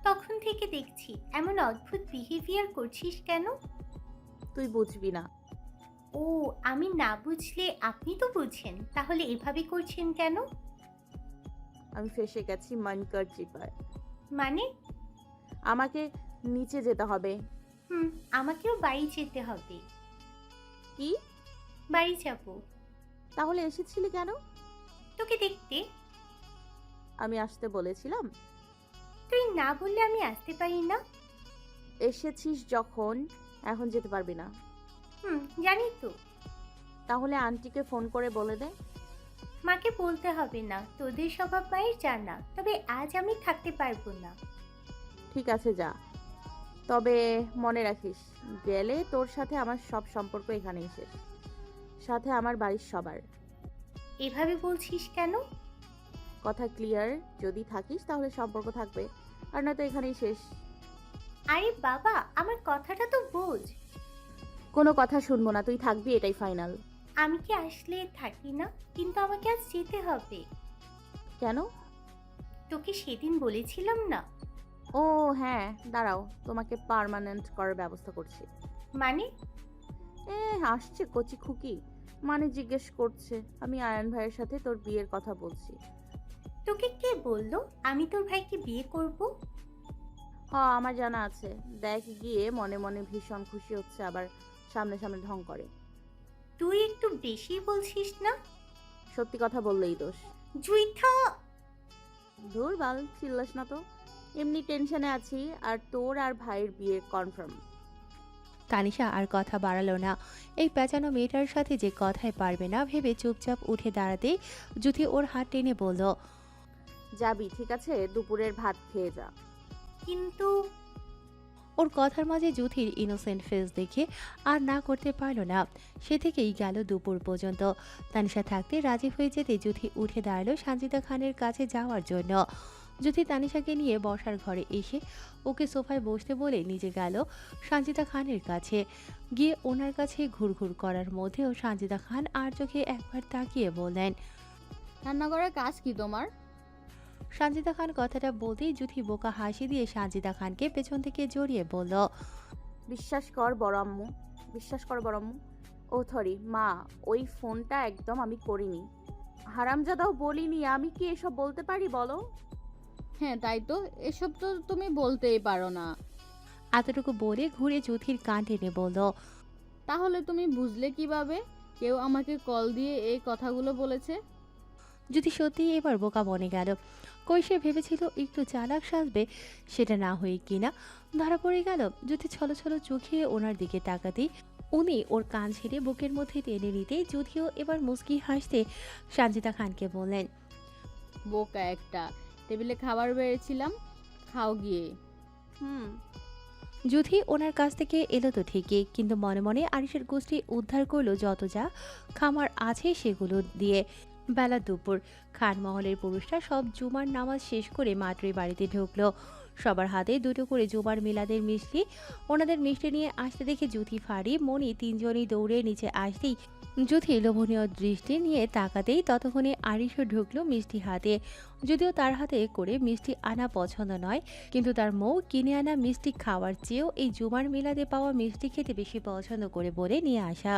তখন থেকে দেখছি এমন অদ্ভুত বিহেভিয়ার করছিস কেন? তুই বুঝবি না। ও, আমি না বুঝলে আপনি তো বুঝেন, তাহলে এভাবে করছেন কেন? আমি ফেঁসে গেছি মানকার চিপায়। মানে? আমাকে নিচে যেতে হবে। হুম, আমাকেও বাড়ি যেতে হবে। কি? বাড়ি যাব। তাহলে এসেছিলি কেন? তোকে দেখতে। আমি আসতে বলেছিলাম? তুই না বললে আমি আসতে পারি না। এসেছিস যখন, এখন যেতে পারবি না। হুম, জানি তো। তাহলে আন্টিকে ফোন করে বলে দে। মাকে বলতে হবে না, তোদের স্বভাব মায়ের জানা, তবে আজ আমি থাকতে পারবো না। ঠিক আছে, যা। তবে মনে রাখিস, গেলে তোর সাথে আমার সব সম্পর্ক এখানেই শেষ, সাথে আমার বাড়ির সবার। এভাবে বলছিস কেন? কথা ক্লিয়ার? যদি থাকিস তাহলে সম্পর্ক থাকবে, আর নয়তো এখানেই শেষ। আরে বাবা, আমার কথাটা তো বোঝ। কোনো কথা শুনবো না, তুই থাকবি, এটাই ফাইনাল। আমি কি আসলে থাকি না, কিন্তু আমাকে আজ যেতে হবে। কেন? তোকে সেদিন বলেছিলাম না? ও হ্যাঁ, দাঁড়াও, তোমাকে পার্মানেন্ট করার ব্যবস্থা করছি। মানে? এ আসছে কচি খুকি, মানে জিজ্ঞেস করছে আমি আয়ান ভাইয়ের সাথে তোর বিয়ের কথা বলছি। তোকে কে বললো আমি তোর ভাইকে বিয়ে করব? আমার জানা আছে। দেখ গিয়ে মনে মনে ভীষণ খুশি হচ্ছে, আবার সামনে সামনে ঢং করে। তুই একটু বেশি বলছিস না? সত্যি কথা বললেই দোষ। জুইথা! ধুর বাল, চিল্লাস না তো, এমনি টেনশনে আছি, আর তোর আর ভাইয়ের বিয়ে কনফার্ম। তানিশা আর কথা বাড়ালো না। এই পেঁচানো মেয়েটার সাথে যে কথায় পারবে না ভেবে চুপচাপ উঠে দাঁড়াতেই জুথি ওর হাত টেনে বলল, যাবি? ঠিক আছে, দুপুরের ভাত খেয়ে যা। কিন্তু ওর কথার মাঝে জুথির ইনোসেন্ট ফেস দেখে আর না করতে পারল না। সে থেকেই গেল দুপুর পর্যন্ত। তানিশা থাকতে রাজি হয়ে যেতে জুথি উঠে দাঁড়ালো সানজিদা খানের কাছে যাওয়ার জন্য। জুথি তানিশাকে নিয়ে বসার ঘরে এসে ওকে সোফায় বসতে বলে নিজে গেল সানজিদা খানের কাছে। গিয়ে ওনার কাছে ঘুরঘুর করার মধ্যেও সানজিদা খান আর চোখে একবার তাকিয়ে বললেন, রান্নাঘরের কাজ কি তোমার? সানজিদা খান কথাটা বলতেই জুথি বোকা হাসি দিয়ে সানজিদা খানকে পেছন থেকে জড়িয়ে বলল, বিশ্বাস কর বড় আম্মু, বিশ্বাস কর বড় আম্মু। ও সরি মা, ওই ফোনটা একদম আমি করিনি, হারামজাদাও বলিনি। আমি কি এসব বলতে পারি বলো? হ্যাঁ তাই তো, এসব তো তুমি বলতেই পারো না। এতটুকু বলে ঘুরে জুথির কান টেনে বলল, তাহলে তুমি বুঝলে কিভাবে কেউ আমাকে কল দিয়ে এই কথাগুলো বলেছে? যদি সত্যিই এবার বোকা বনে গেল। কই সে ভেবেছিল একটু চালাক সাজবে, সেটা না হয়ে কিনা ধরা পড়ে গেল। যদি ছলো ছলো চোখে ওনার দিকে তাকাতেই উনি ওর কান ছেড়ে বুকের মধ্যে টেনে নিতে যদিও এবার মুচকি হাসতে সানজিদা খানকে বললেন, বোকা একটা, টেবিলে খাবার বেড়েছিলাম, খাও গিয়ে। হুম। যুথি ওনার কাছ থেকে এলো তো ঠিকই, কিন্তু মনে মনে আরিশের গোষ্ঠী উদ্ধার করলো যত যা খামার আছে সেগুলো দিয়ে। বেলা দুপুর, খানমহলের পুরুষরা সব জুমার নামাজ শেষ করে মাতৃ বাড়িতে ঢুকলো। সবার হাতে দুটো করে জুমার মিলাদের মিষ্টি। ওনাদের মিষ্টি নিয়ে আসতে দেখে জুথি, ফাড়ি, মণি তিনজনই দৌড়ে নিচে আসতেই জুথি লোভনীয় দৃষ্টি নিয়ে তাকাতেই ততক্ষণে আরিশও ঢুকলো মিষ্টি হাতে। যদিও তার হাতে করে মিষ্টি আনা পছন্দ নয়, কিন্তু তার মৌ কিনে আনা মিষ্টি খাওয়ার চেয়েও এই জুমার মিলাদে পাওয়া মিষ্টি খেতে বেশি পছন্দ করে বলে নিয়ে আসা।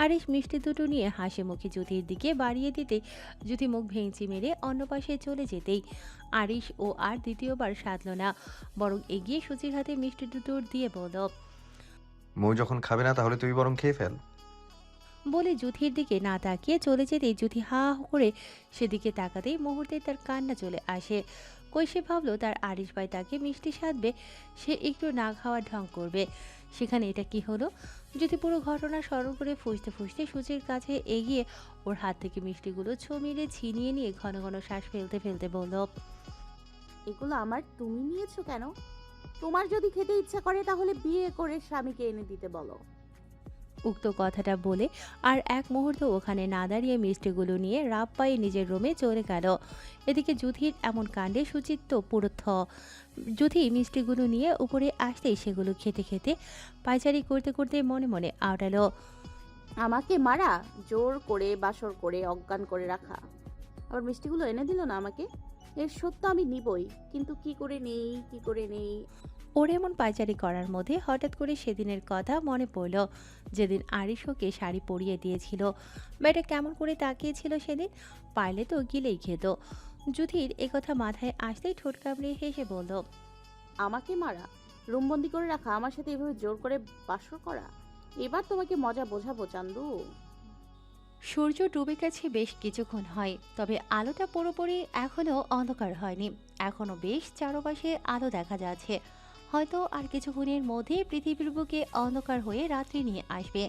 আরিশ মিষ্টি দুটো নিয়ে হাসি মুখে জুথির দিকে বাড়িয়ে দিতে জুথি মুখ ভেঙচি মেরে অন্য পাশে চলে যেতেই আরিশ ও আর দ্বিতীয়বার সাধল না, বরং এগিয়ে সুচির হাতে মিষ্টি দুটো দিয়ে বলল, মৌ যখন খাবে না তাহলে তুই বরং খেয়ে ফেল। বলে জুথির দিকে না তাকিয়ে চলে যেতেই জুথি হা হা করে সেদিকে তাকাতেই মুহূর্তে তার কান্না চলে আসে। কৈশে ভাবলো তার আরিশ ভাই তাকে মিষ্টি সাধবে, সে একটু না খাওয়ার ঢং করবে। সেখানে এটা কি হলো? যদি পুরো ঘটনা স্মরণ করে ফুসতে ফুসতে সূচির কাছে এগিয়ে ওর হাত থেকে মিষ্টিগুলো মেরে ছিনিয়ে নিয়ে ঘন ঘন শ্বাস ফেলতে ফেলতে বলল, এগুলো আমার, তুমি নিয়েছো কেন? তোমার যদি খেতে ইচ্ছা করে তাহলে বিয়ে করে স্বামীকে এনে দিতে বলো। উক্ত কথাটা বলে আর এক মুহূর্ত ওখানে না দাঁড়িয়ে মিষ্টিগুলো নিয়ে রাব পায়ে নিজের রুমে চলে গেল। এদিকে যুথির এমন কাণ্ডে সুচিত্ত পুরো যুথি মিষ্টিগুলো নিয়ে উপরে আসতেই সেগুলো খেতে খেতে পায়চারি করতে করতে মনে মনে আওড়ালো, আমাকে মারা, জোর করে বাসর করে অজ্ঞান করে রাখা, আবার মিষ্টিগুলো এনে দিল না আমাকে। এর সত্য আমি নিবই, কিন্তু কি করে নেই। ওর এমন পায়চারি করার মধ্যে হঠাৎ করে সেদিনের কথা মনে পড়ল, যেদিন আরিশ ওকে শাড়ি পরিয়ে দিয়েছিল। মেয়েটা কেমন করে তাকিয়েছিল সেদিন, পারলে তো গিলেই খেত। যুথির একথা মাথায় আসতেই ঠোঁট কামড়ে হেসে বলল, আমাকে মারা, রুমবন্দি করে রাখা, আমার সাথে এভাবে জোর করে বাসর করা। এবার তোমাকে মজা বোঝাবো চান্দু। সূর্য ডুবে গেছে বেশ কিছুক্ষণ হয়, তবে আলোটা পুরোপুরি এখনও অন্ধকার হয়নি। এখনও বেশ চারপাশে আলো দেখা যাচ্ছে। হয়তো আর কিছুক্ষণের মধ্যে পৃথিবীর বুকে অন্ধকার হয়ে রাত্রি নিয়ে আসবে।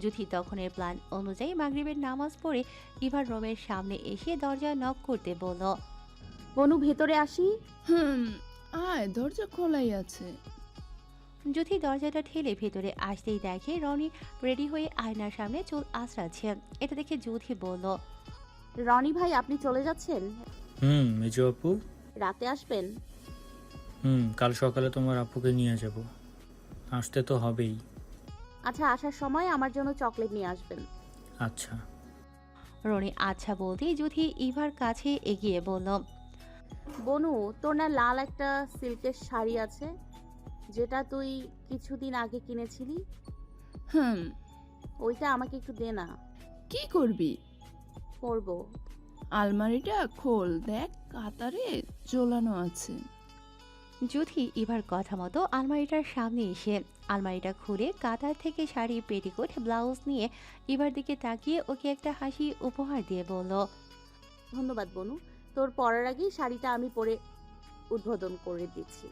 যুথি তখনের প্ল্যান অনুযায়ী মাগরিবের নামাজ পড়ে ইভার রুমের সামনে এসে দরজা নক করতে বলল। বনু ভেতরে আসি। আয়, দরজা খোলাই আছে। যুথি দরজাটা ঠেলে ভেতরে আসতেই দেখে রনি রেডি হয়ে আয়নার সামনে চুল আঁচড়াচ্ছে। এটা দেখে যুথি বলল, রনি ভাই, আপনি চলে যাচ্ছেন? মেজো আপু। রাতে আসবেন? কাল সকালে তোমার আপুকে নিয়ে যাব। আসতে তো হবেই। আচ্ছা, আসার সময় আমার জন্য চকলেট নিয়ে আসবেন। আচ্ছা। রনি আচ্ছা বলতেই যুথি ইভার কাছে এগিয়ে বলল, বনু, তোর না লাল একটা সিল্কের শাড়ি আছে, যেটা তুই কিছুদিন আগে কিনেছিলি? ওইটা আমাকে একটু দে না। কি করবি? পরবো। আলমারিটা খোল, দেখ কাতারে ঝোলানো আছে। যুথি ইভার কথা মতো আলমারিটার সামনে এসে আলমারিটা খুলে কাতার থেকে শাড়ি, পেটিকোট, ব্লাউজ নিয়ে ইভার দিকে তাকিয়ে ওকে একটা হাসি উপহার দিয়ে বলল, ধন্যবাদ বনু, তোর পরার আগেই শাড়িটা আমি পরে উদ্বোধন করে দিচ্ছি।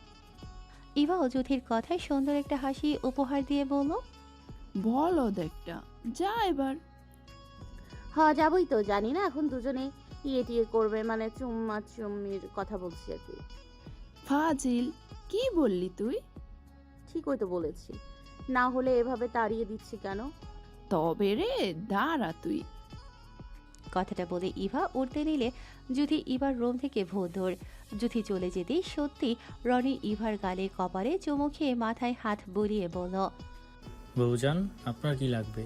ইভাও যুথির কথায় সুন্দর একটা হাসি উপহার দিয়ে বলল, বলো দেখটা, যা এবার। হ্যাঁ যাবই তো, জানি না এখন দুজনে টিয়ে করবে, মানে চুম্মা চুম্মির কথা বলছি আর কি। ফাজিল, কি বললি তুই? ঠিকই তো বলেছি, না হলে এভাবে তাড়িয়ে দিচ্ছি কেন? তবে রে, দাঁড়া তুই। কথাটা বলে ইভা উঠতে নিলে যুথি ইভার রুম থেকে ভোর। যুথি চলে যেতেই সত্যি রনি ইভার গালে কপালে চুমু খেয়ে মাথায় হাত বুলিয়ে বলল, বউজান, আপনার কি লাগবে?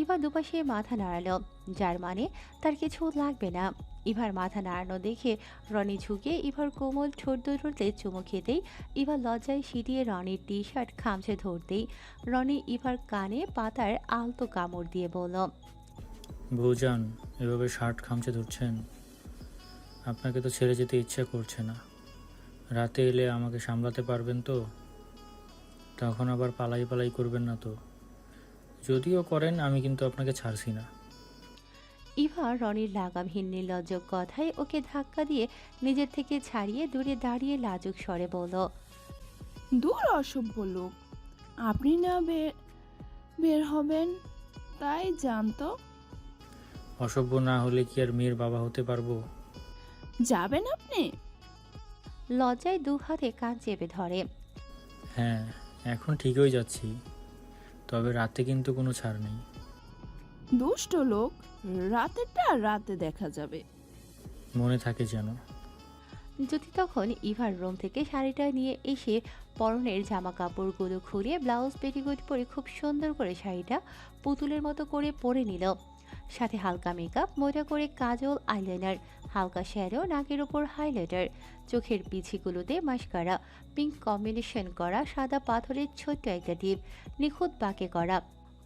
ইভা দুপাশে মাথা নাড়ালো, যার মানে তার কিছু লাগবে না। ইভার মাথা নাড়ানো দেখে রনি ঝুঁকে ইভার কোমল ঠোঁট দুটোতে চুমু খেতেই ইভা লজ্জায় সিটিয়ে রনির টি শার্ট খামচে ধরতেই রনি ইভার কানে পাতার আলতো কামড় দিয়ে বলল, বউজান, এভাবে শার্ট খামচে ধরছেন? আপনাকে তো ছেড়ে যেতে ইচ্ছা করছে না। রাতে এলে আমাকে সামলাতে পারবেন তো? তখন আবার পালাই পালাই করবেন না তো? যদিও করেন, আমি কিন্তু আপনাকে ছাড়ছি না। ইভা রনির লাগামহীন নির্লজ্জ কথায় ওকে ধাক্কা দিয়ে নিজের থেকে ছাড়িয়ে দূরে দাঁড়িয়ে লাজুক স্বরে বলল, দূর অসভ্য লোক, আপনি না বের হবেন, তাই জানতো। অসভ্য না হলে কি আর মেয়ের বাবা হতে পারবো? যাবেন আপনি? লজ্জায় দু হাতে কান চেপে ধরে। হ্যাঁ, এখন ঠিকই যাচ্ছি, তবে রাতে কিন্তু কোনো ছাড় নেই। দুষ্ট লোক, রাতেরটা রাতে দেখা যাবে। মনে থাকে যেন। যদি তখন ইভার রুম থেকে শাড়িটা নিয়ে এসে পরনের জামা কাপড়গুলো খুলে ব্লাউজ, পেটিকোট পরে খুব সুন্দর করে শাড়িটা পুতুলের মতো করে পরে নিল। সাথে হালকা মেকআপ, মোটা করে কাজল, আইলাইনার, হালকা শ্যাডো, নাকের ওপর হাইলাইটার, চোখের পিছিগুলোতে মাস্কারা, পিঙ্ক কম্বিনেশন করা সাদা পাথরের ছোট্ট একটা টিপ, নিখুঁত বাঁকে করা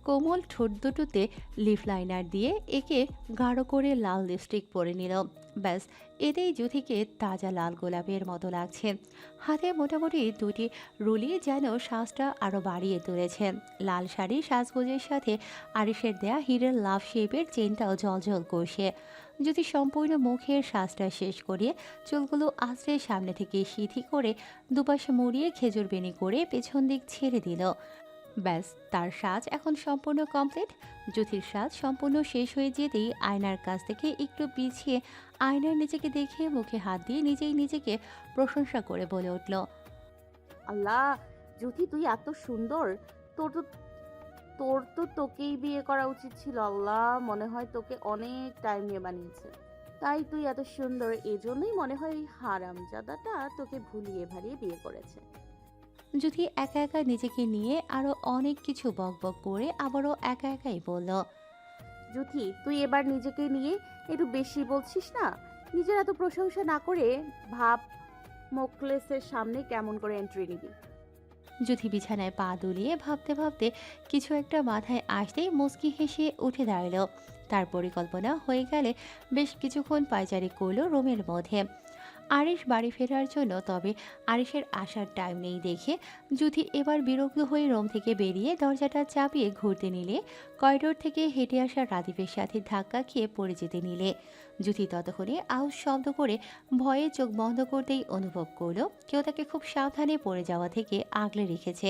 কোমল ঠোঁট দুটোতে লিপ লাইনার দিয়ে একে গাঢ় করে লাল লিপস্টিক পরে নিল। ব্যাস, এতেই যুথিকে তাজা লাল গোলাপের মতো লাগছে। হাতে মোটামুটি দুটি রুলি যেন সাজটা আরও বাড়িয়ে তুলেছে। লাল শাড়ি সাজগোজের সাথে আরিশের দেয়া হিরের লাভ শেপের চেনটাও ঝলঝল করছে। যদি সম্পূর্ণ মুখের সাজটা শেষ করিয়ে চুলগুলো আঁচড়ে সামনে থেকে সিথি করে দুপাশে মুড়িয়ে খেজুর বেনি করে পেছন দিক ছেড়ে দিল। ব্যাস, তার সাজ এখন সম্পূর্ণ কমপ্লিট। যুথির সাজ সম্পূর্ণ শেষ হয়ে যেতেই আয়নার কাছ থেকে একটু পিছিয়ে আয়নার নিজেকে দেখে মুখে হাত দিয়ে নিজেই নিজেকে প্রশংসা করে বলে উঠল, আল্লাহ জ্যোতি, তুই এত সুন্দর, তোর তো তোকেই বিয়ে করা উচিত ছিল। আল্লাহ, মনে হয় তোকে অনেক টাইম নিয়ে বানিয়েছে, তাই তুই এত সুন্দর। এজন্যই মনে হয় এই হারামজাদাটা তোকে ভুলিয়ে ভালিয়ে বিয়ে করেছে। যুথি একা একা নিজেকে নিয়ে আরও অনেক কিছু বকবক করে আবারও একা একাই বলল, জ্যোতি, তুই এবার নিজেকে নিয়ে একটু বেশি বলছিস না? নিজের এত প্রশংসা না করে ভাব মোকলেসের সামনে কেমন করে এন্ট্রি নিবি। যুথি বিছানায় পা দুলিয়ে ভাবতে ভাবতে কিছু একটা মাথায় আসতেই মুচকি হেসে উঠে দাঁড়ালো। তার পরিকল্পনা হয়ে গেলে বেশ কিছুক্ষণ পায়চারি করলো রুমের মধ্যে আরিশ বাড়ি ফেরার জন্য। তবে আরিশের আসার টাইম নেই দেখে যুথি এবার বিরক্ত হয়ে রুম থেকে বেরিয়ে দরজাটা চাপিয়ে ঘুরতে নিলে করিডোর থেকে হেঁটে আসা রাদীপের সাথে ধাক্কা খেয়ে পড়ে যেতে নিলে যুথি ততক্ষণে আউশ শব্দ করে ভয়ে চোখ বন্ধ করতেই অনুভব করলো কেউ তাকে খুব সাবধানে পড়ে যাওয়া থেকে আগলে রেখেছে।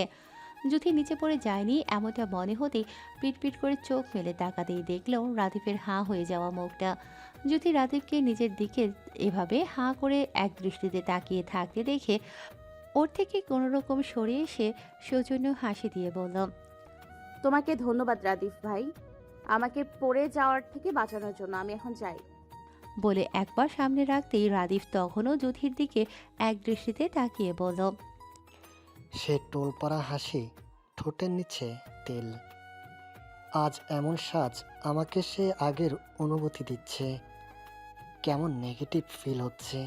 যুথি নিচে পড়ে যায়নি এমনটা মনে হতেই পিটপিট করে চোখ মেলে তাকাতেই দেখলো রাদীপের হাঁ হয়ে যাওয়া মুখটা। যুথি রাদীপকে নিজের দিকে এভাবে হাঁ করে এক দৃষ্টিতে তাকিয়ে থাকতে দেখে ওর থেকে কোনো রকম সরে এসে সৌজন্য হাসি দিয়ে বলল, তোমাকে ধন্যবাদ রাদীপ ভাই, আমাকে পড়ে যাওয়ার থেকে বাঁচানোর জন্য। আমি এখন যাই। বলে একবার সামনে রাখতেই রাদীপ তখনও যুথির দিকে এক দৃষ্টিতে তাকিয়ে বলল, সে টোলপাড়া হাসি, ঠোঁটের নিচে তেল। আজ এমন সাজ আমাকে সে আগের অনুভূতি দিচ্ছে। কেমন নেগেটিভ ফিল হচ্ছে।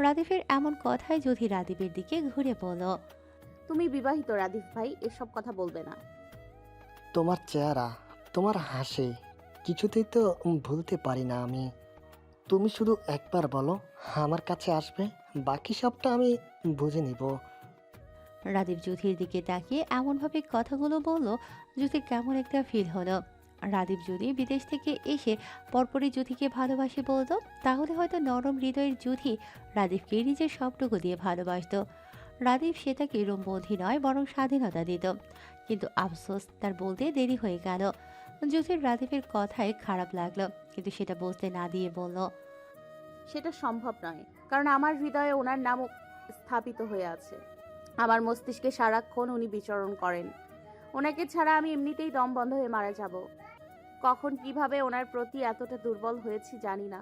রাদীপের এমন কথায় যুথি রাদীপের দিকে ঘুরে বলল, তুমি বিবাহিত রাদীপ ভাই, এসব কথা বলবে না। তোমার চেহারা, তোমার হাসি কিছুতেই তো ভুলতে পারি না আমি। তুমি শুধু একবার বলো আমার কাছে আসবে, বাকি সবটা আমি বুঝে নিব। রাদীপ যুথির দিকে তাকিয়ে এমনভাবে কথাগুলো বলল যুথির কেমন একটা ফিল হলো। রাদীপ যদি বিদেশ থেকে এসে পরপরই যুথিকে ভালোবাসে বলতো তাহলে হয়তো নরম হৃদয়ের যুথি রাদীপকে নিজের সবটুকু দিয়ে ভালোবাসত। রাদীপ সেটাকে রুমবন্ধী নয় বরং স্বাধীনতা দিত। কিন্তু আফসোস তার বলতে দেরি হয়ে গেল। যুথির রাদীপের কথায় খারাপ লাগলো কিন্তু সেটা বুঝতে না দিয়ে বলল, সেটা সম্ভব নয়, কারণ আমার হৃদয়ে ওনার নাম স্থাপিত হয়ে আছে। আমার মস্তিষ্কে সারাক্ষণ উনি বিচরণ করেন। ওনাকে ছাড়া আমি এমনিতেই দম বন্ধ হয়ে মারা যাব। কখন কিভাবে ওনার প্রতি এতটা দুর্বল হয়েছি জানি না,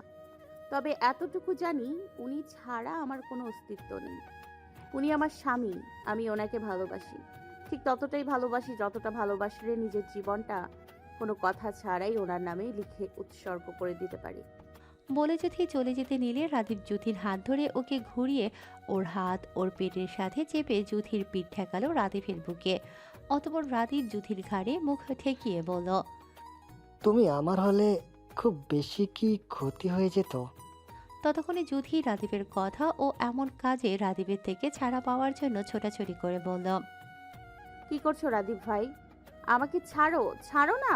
তবে এতটুকু জানি উনি ছাড়া আমার কোনো অস্তিত্ব নেই। উনি আমার স্বামী, আমি ওনাকে ভালোবাসি, ঠিক ততটাই ভালোবাসি যতটা ভালোবাসলে নিজের জীবনটা কোনো কথা ছাড়াই ওনার নামে লিখে উৎসর্গ করে দিতে পারি। বলে যুথি চলে যেতে নিলে রাদীপ যুথির হাত ধরে ওকে ঘুরিয়ে ওর হাত ওর পেটের সাথে চেপে যুথির পিঠ ঠেকালো রাদীপের বুকে। অতঃপর রাদীপ যুথির ঘাড়ে মুখ ঠেকিয়ে বলল, তুমি আমার হলে খুব বেশি কি ক্ষতি হয়ে যেত? ততক্ষণে যুথি রাদীপের কথা ও এমন কাজে রাদীপের থেকে ছাড়া পাওয়ার জন্য ছোটাছুটি করে বলল, কি করছো রাদীপ ভাই? আমাকে ছাড়ো, ছাড়ো না।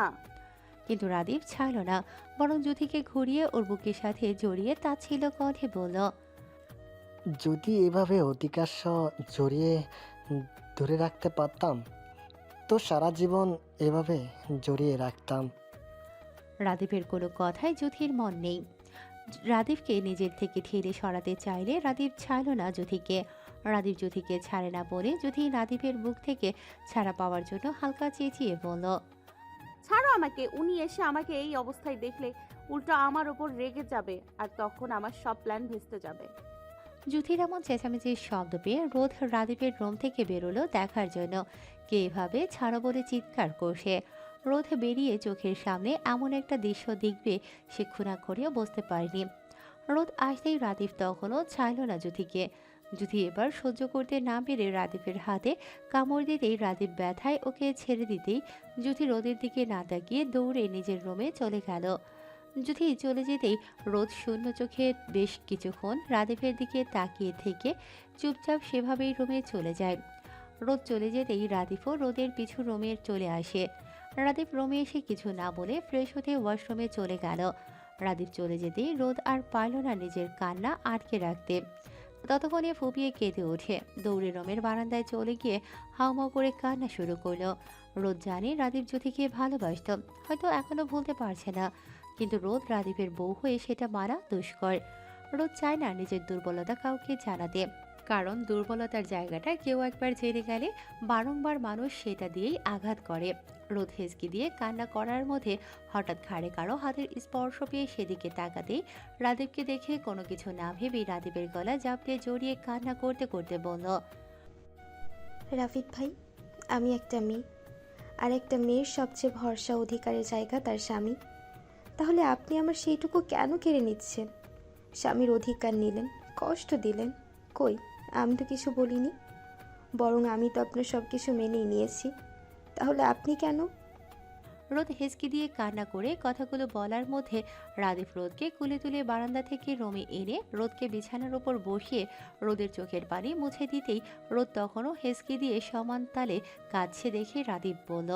কিন্তু রাদীপ ছাড়ল না, বরং যুথিকে ঘুরিয়ে ওর বুকের সাথে জড়িয়ে তাচ্ছিল কণ্ঠে বলল, যদি এভাবে অধিকার জড়িয়ে ধরে রাখতে পারতাম তো সারা জীবন এভাবে জড়িয়ে রাখতাম। রাদীপের কোনো কথায় যুথির মন নেই। রাদীপকে নিজের থেকে ঠেলে সরাতে চাইলে রাদীপ ছাড়ল না যুথিকে। রাদীপ যুথিকে ছাড়ে না বলে যুথি রাদীপের বুক থেকে ছাড়া পাওয়ার জন্য হালকা চেঁচিয়ে বলল, ছাড়ো আমাকে। উনি এসে আমাকে এই অবস্থায় দেখলে উল্টো আমার ওপর রেগে যাবে, আর তখন আমার সব প্ল্যান ভেস্তে যাবে। যুথির এমন চেঁচামেচির শব্দ পেয়ে রোদ রাদীপের রুম থেকে বেরোলো দেখার জন্য কে এভাবে ছাড়ো বলে চিৎকার করছে। রোদ বেরিয়ে চোখের সামনে এমন একটা দৃশ্য দেখবে সে খুনা করেও বুঝতে পারেনি। রোদ আসতেই রাদীপ তখনও ছাড়ল না যুথিকে। যুথি এবার সহ্য করতে না পেরে রাদীপের হাতে কামড় দিতেই রাদীপ ব্যথায় ওকে ছেড়ে দিতেই যুথি রোদের দিকে না তাকিয়ে দৌড়ে নিজের রুমে চলে গেল। যুথি চলে যেতেই রোদ শূন্য চোখে বেশ কিছুক্ষণ রাদীপের দিকে তাকিয়ে থেকে চুপচাপ সেভাবেই রুমে চলে যায়। রোদ চলে যেতেই রাদীপও রোদের পিছু রুমে চলে আসে। রাদীপ রুমে এসে কিছু না বলে ফ্রেশ হতে ওয়াশরুমে চলে গেল। রাদীপ চলে যেতেই রোদ আর পারল না নিজের কান্না আটকে রাখতে। ততক্ষণে ফুপিয়ে কেঁদে ওঠে, দৌড়ে রুমের বারান্দায় চলে গিয়ে হাউমাউ করে কান্না শুরু করলো। রোদ জানে রাদীপ যুথিকে ভালোবাসত, হয়তো এখনো ভুলতে পারছে না, কিন্তু রোদ রাদীপের বউ হয়ে সেটা মানা দুষ্কর। রোদ চায় না নিজের দুর্বলতা কাউকে জানাতে, কারণ দুর্বলতার জায়গাটা কেউ একবার জেনে গেলে বারংবার মানুষ সেটা দিয়েই আঘাত করে। রোদ হেসকি দিয়ে কান্না করার মধ্যে হঠাৎ ঘাড়ে কারো হাতের স্পর্শ পেয়ে সেদিকে তাকাতেই রাদীপকে দেখে কোনো কিছু না ভেবেই রাদীপের গলা জাপটে জড়িয়ে কান্না করতে করতে বলল, রাফিদ ভাই, আমি একটা মেয়ে, আর একটা মেয়ের সবচেয়ে ভরসা অধিকারের জায়গা তার স্বামী। তাহলে আপনি আমার সেইটুকু কেন কেড়ে নিচ্ছেন? স্বামীর অধিকার নিলেন, কষ্ট দিলেন। কই, আমি তো কিছু বলিনি। বরং আমি তো আপনার সব কিছু মেনেই নিয়েছি। তাহলে আপনি কেন? রোদ হেসকি দিয়ে কান্না করে কথাগুলো বলার মধ্যে রাদিফ রোদকে কুলে তুলে বারান্দা থেকে রুমে এনে রোদকে বিছানার ওপর বসিয়ে রোদের চোখের পানি মুছে দিতেই রোদ তখনও হেসকি দিয়ে সমান তালে কাঁদছে দেখে রাদীপ বলল,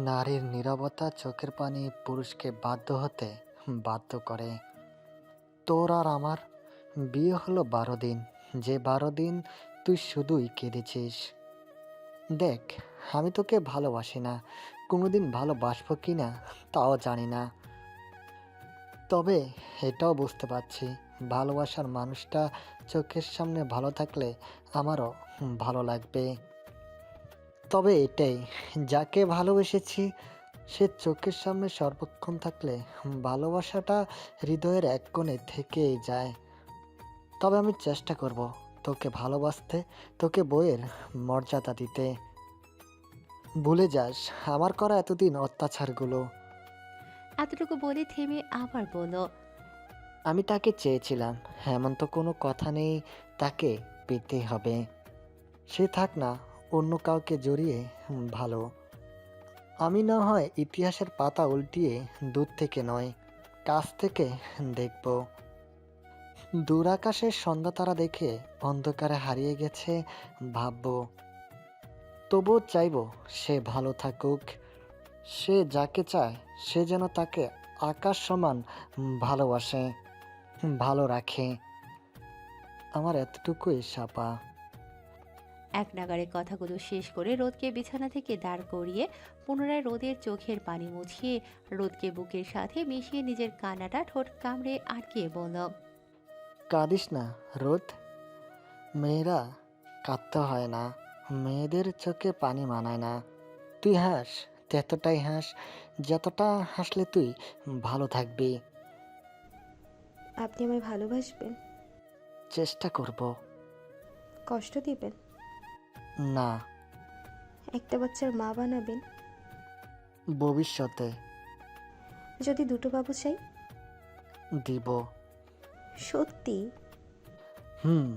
নারীর নীরবতা চোখের পানি পুরুষকে বাধ্য হতে বাধ্য করে। তোর আর আমার বিয়ে হলো 12 দিন, যে 12 দিন তুই শুধুই কেঁদেছিস। দেখ, আমি তোকে ভালোবাসি না, কোনোদিন ভালোবাসবো কি না তাও জানি না। তবে এটাও বুঝতে পারছি, ভালোবাসার মানুষটা চোখের সামনে ভালো থাকলে আমারও ভালো লাগবে। তবে এটাই, যাকে ভালোবেসেছি সে চোখের সামনে সর্বক্ষণ থাকলে ভালোবাসাটা হৃদয়ের এক কোণে থেকেই যায়। তবে আমি চেষ্টা করব তোকে ভালোবাসতে, তোকে বইয়ের মর্যাদা দিতে। ভুলে যাস আমার করা এতদিন অত্যাচারগুলো। এতটুকু বলে থেমে আবার বলল, আমি তাকে চেয়েছিলাম, এমন তো কোনো কথা নেই তাকে পেতে হবে। সে থাক না অন্য কাউকে জড়িয়ে ভালো। আমি না হয় ইতিহাসের পাতা উল্টিয়ে দূর থেকে নয়, কাছ থেকে দেখব। দূর আকাশের সন্ধ্যা তারা দেখে অন্ধকারে হারিয়ে গেছে ভাববো। তবুও চাইবো সে ভালো থাকুক। সে যাকে চায় সে যেন তাকে আকাশ সমান ভালোবাসে, ভালো রাখে। আমার এতটুকুই সাপা। এক নাগাড়ে কথাগুলো শেষ করে রোদকে বিছানা থেকে দাঁড় করিয়ে পুনরায় রোদের চোখের পানি মুছিয়ে রোদকে বুকের সাথে মিশিয়ে নিজের কান্নাটা ঠোঁট কামড়ে আটকিয়ে বলল, কাঁদিস না রোদ, মেয়েরা কাঁদতে হয় না, মেয়েদের চোখে পানি মানায় না। তুই হাস, ততটাই হাস যতটা হাসলে তুই ভালো থাকবি। আপনি আমায় ভালোবাসবেন? চেষ্টা করব। কষ্ট দিবেন? না, একটা বাচ্চার মা বানাবেন? ভবিষ্যতে যদি দুটো বাবু চাই? দিব। সত্যি? হুম।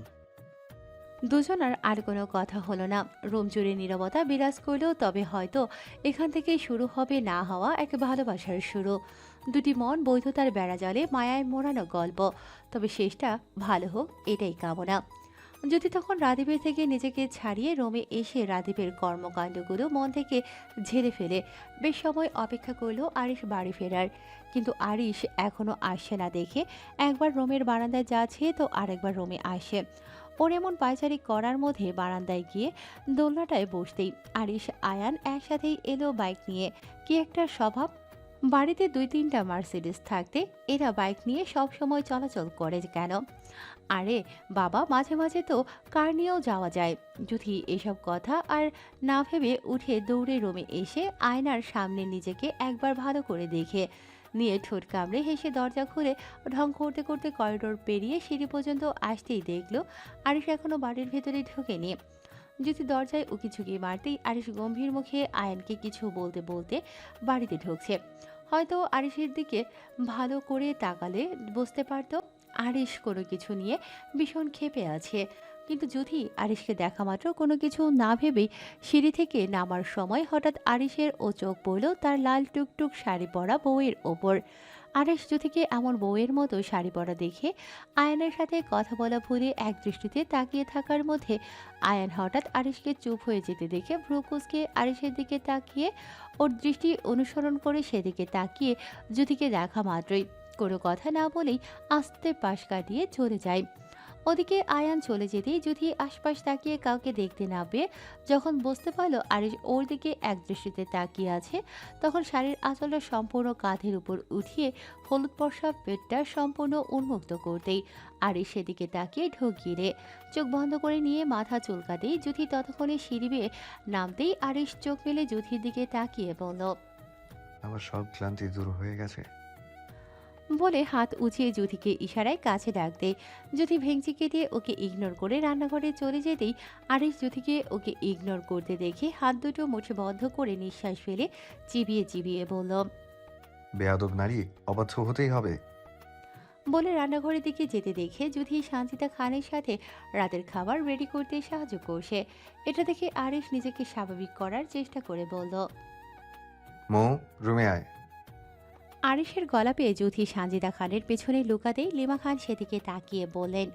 দুজনার আর কোনো কথা হলো না। রুম জুড়ে নীরবতা বিরাজ করলেও তবে হয়তো এখান থেকেই শুরু হবে না হওয়া এক ভালোবাসার শুরু। দুটি মন বৈধতার বেড়াজালে মায়ায় মোড়ানো গল্প। তবে শেষটা ভালো হোক এটাই কামনা। যদি তখন রাদীপের থেকে নিজেকে ছাড়িয়ে রোমে এসে রাদীপের কর্মকাণ্ডগুলো মন থেকে ঝেড়ে ফেলে বেশ সময় অপেক্ষা করলো আরিশ বাড়ি ফেরার। কিন্তু আরিশ এখনো আসছে না দেখে একবার রোমের বারান্দায় যাচ্ছে তো আরেকবার রোমে আসে। ওর এমন পায়চারি করার মধ্যে বারান্দায় গিয়ে দোলনাটায় বসতেই আরিশ আয়ান একসাথেই এলো বাইক নিয়ে। কি একটা স্বভাব! বাড়িতে 2-3টা মার্সিডিজ থাকতে এরা বাইক নিয়ে সব সময় চলাচল করে কেন? আরে বাবা, মাঝে মাঝে তো কার নিয়েও যাওয়া যায়। যদি এসব কথা আর না ভেবে উঠে দৌড়ে রুমে এসে আয়নার সামনে নিজেকে একবার ভালো করে দেখে নিয়ে ঠোঁট কামড়ে হেসে দরজা খুলে ঢং করতে করতে করিডোর পেরিয়ে সিঁড়ি পর্যন্ত আসতেই দেখলো আরিশ এখনো বাড়ির ভেতরে ঢোকেনি। যদি দরজায় উকিঝুঁকি মারতেই আরিশ গম্ভীর মুখে আয়ানকে কিছু বলতে বলতে বাড়িতে ঢুকছে। হয়তো আরিশের দিকে ভালো করে তাকালে বুঝতে পারতো আরিশ কোনো কিছু নিয়ে ভীষণ ক্ষেপে আছে। কিন্তু যদি আরিশকে দেখা মাত্র কোনো কিছু না ভেবেই সিঁড়ি থেকে নামার সময় হঠাৎ আরিশের ও চোখ পড়ল তার লাল টুকটুক শাড়ি পরা বউয়ের ওপর। আরিশ জ্যোতিকে এমন বউয়ের মতো শাড়ি পরা দেখে আয়ানের সাথে কথা বলা ভুলে এক দৃষ্টিতে তাকিয়ে থাকার মধ্যে আয়ান হঠাৎ আরিশকে চুপ হয়ে যেতে দেখে ভ্রু কুঁচকে আরিশের দিকে তাকিয়ে ওর দৃষ্টি অনুসরণ করে সেদিকে তাকিয়ে জ্যোতিকে দেখা মাত্রই কোনো কথা না বলেই আস্তে পাশ কাটিয়ে চলে যায়। ওদিকে আয়ান চলে যেতেই জ্যোতি আশপাশ তাকিয়ে কাউকে দেখতে না পেয়ে যখন বুঝতে পারলো আরিশ ওর দিকে এক দৃষ্টিতে তাকিয়ে আছে, তখন শাড়ির আঁচলটা সম্পূর্ণ কাঁধের উপর উঠিয়ে হলুদ পর্ষা পেটটা সম্পূর্ণ উন্মুক্ত করতেই আরিশ সেদিকে তাকিয়ে ঢোক গিলে চোখ বন্ধ করে নিয়ে মাথা চুলকাতেই জ্যোতি ততক্ষণে সিঁড়ি বেয়ে নামতেই আরিশ চোখ মেলে জ্যোতির দিকে তাকিয়ে বলল, আমার সব ক্লান্তি দূর হয়ে গেছে। বলে হাত উঁচিয়ে জ্যোতিকে ইশারায় কাছে ডাকতে জ্যোতি ভেঙচি কেটে ওকে ইগনোর করে রান্নাঘরে চলে যেতেই আরিশ জ্যোতিকে ওকে ইগনোর করতে দেখে হাত দুটো মুঠে বন্ধ করে নিঃশ্বাস ফেলে চিবিয়ে চিবিয়ে বলল, বেয়াদব নারী, অবাধ্য হতেই হবে। বলে রান্নাঘরের দিকে যেতে দেখে যুথি সানজিদা খানের সাথে রাতের খাবার রেডি করতে সাহায্য করছে। এটা দেখে আরিশ নিজেকে স্বাভাবিক করার চেষ্টা করে বলল। মৌ, রুমে আয়। আরিশের গলা পেয়ে যুথি সানজিদা খানের পেছনে লুকাতেই লিমা খান সেদিকে তাকিয়ে বললেন,